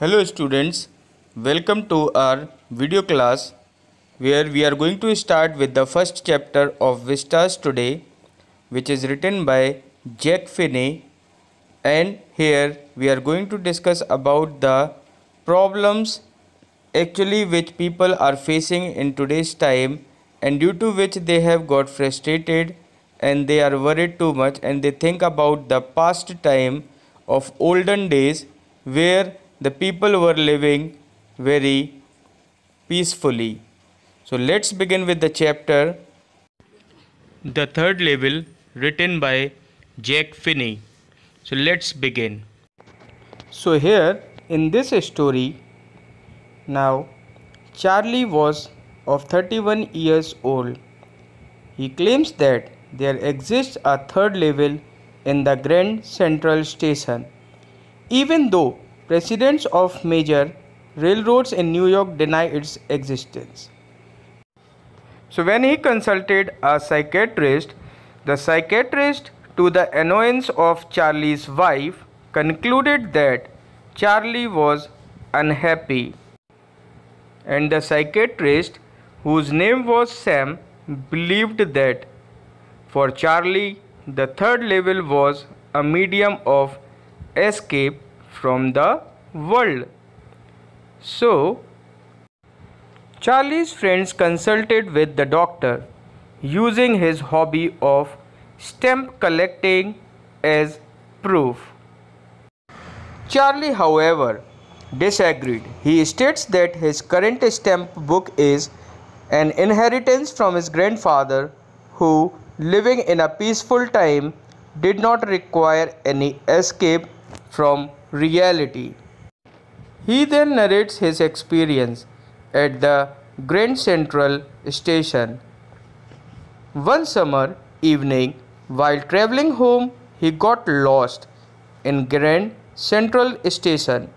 Hello students, welcome to our video class where we are going to start with the first chapter of Vistas today, which is written by Jack Finney, and here we are going to discuss about the problems actually which people are facing in today's time, and due to which they have got frustrated and they are worried too much and they think about the past time of olden days where the people were living very peacefully. So let's begin with the chapter The Third Level, written by Jack Finney. So let's begin. So here in this story, now Charlie was of 31 years old. He claims that there exists a third level in the Grand Central Station, even though presidents of major railroads in New York deny its existence. So when he consulted a psychiatrist, the psychiatrist, to the annoyance of Charlie's wife, concluded that Charlie was unhappy. And the psychiatrist, whose name was Sam, believed that for Charlie, the third level was a medium of escape from the world. So, Charlie's friends consulted with the doctor, using his hobby of stamp collecting as proof. Charlie, however, disagreed. He states that his current stamp book is an inheritance from his grandfather, who, living in a peaceful time, did not require any escape from reality. He then narrates his experience at the Grand Central Station. One summer evening, while traveling home, he got lost in Grand Central Station.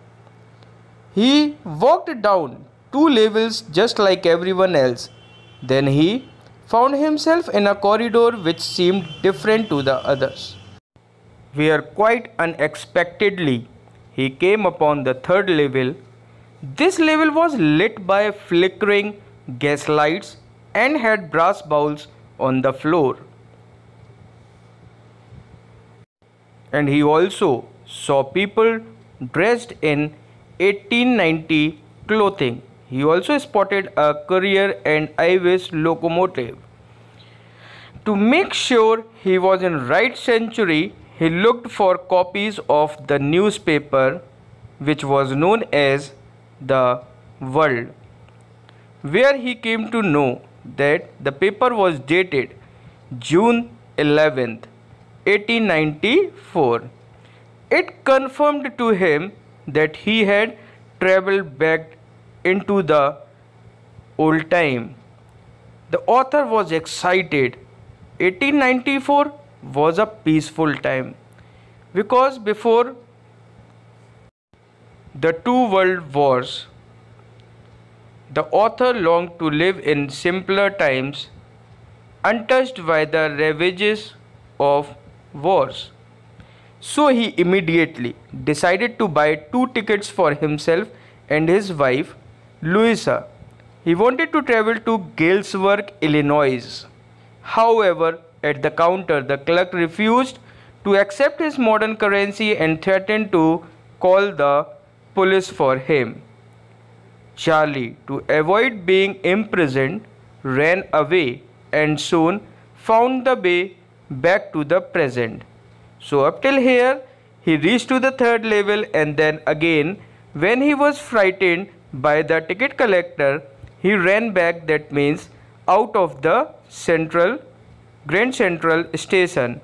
He walked down 2 levels just like everyone else. Then he found himself in a corridor which seemed different to the others, where quite unexpectedly he came upon the third level. This level was lit by flickering gas lights and had brass bowls on the floor. And he also saw people dressed in 1890 clothing. He also spotted a courier and Ives locomotive. To make sure he was in right century, he looked for copies of the newspaper which was known as The World, where he came to know that the paper was dated June 11th, 1894. It confirmed to him that he had traveled back into the old time. The author was excited. 1894 was a peaceful time because before the 2 world wars, the author longed to live in simpler times, untouched by the ravages of wars. So he immediately decided to buy 2 tickets for himself and his wife, Louisa. He wanted to travel to Galesburg, Illinois. However, at the counter, the clerk refused to accept his modern currency and threatened to call the police for him. Charlie, to avoid being imprisoned, ran away and soon found the way back to the present. So up till here, he reached to the third level, and then again, when he was frightened by the ticket collector, he ran back, that means out of the Grand Central Station.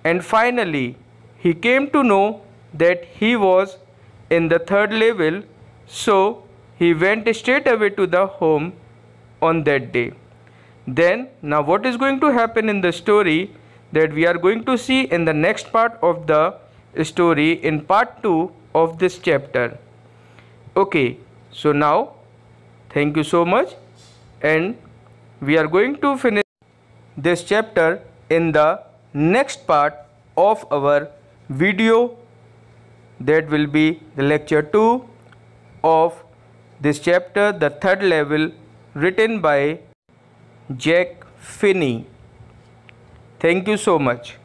And finally, he came to know that he was in the third level, so he went straight away to the home on that day. Then, now what is going to happen in the story, that we are going to see in the next part of the story in part 2 of this chapter. Okay, so now thank you so much, and we are going to finish this chapter in the next part of our video, that will be the lecture 2 of this chapter, the third level, written by Jack Finney. Thank you so much.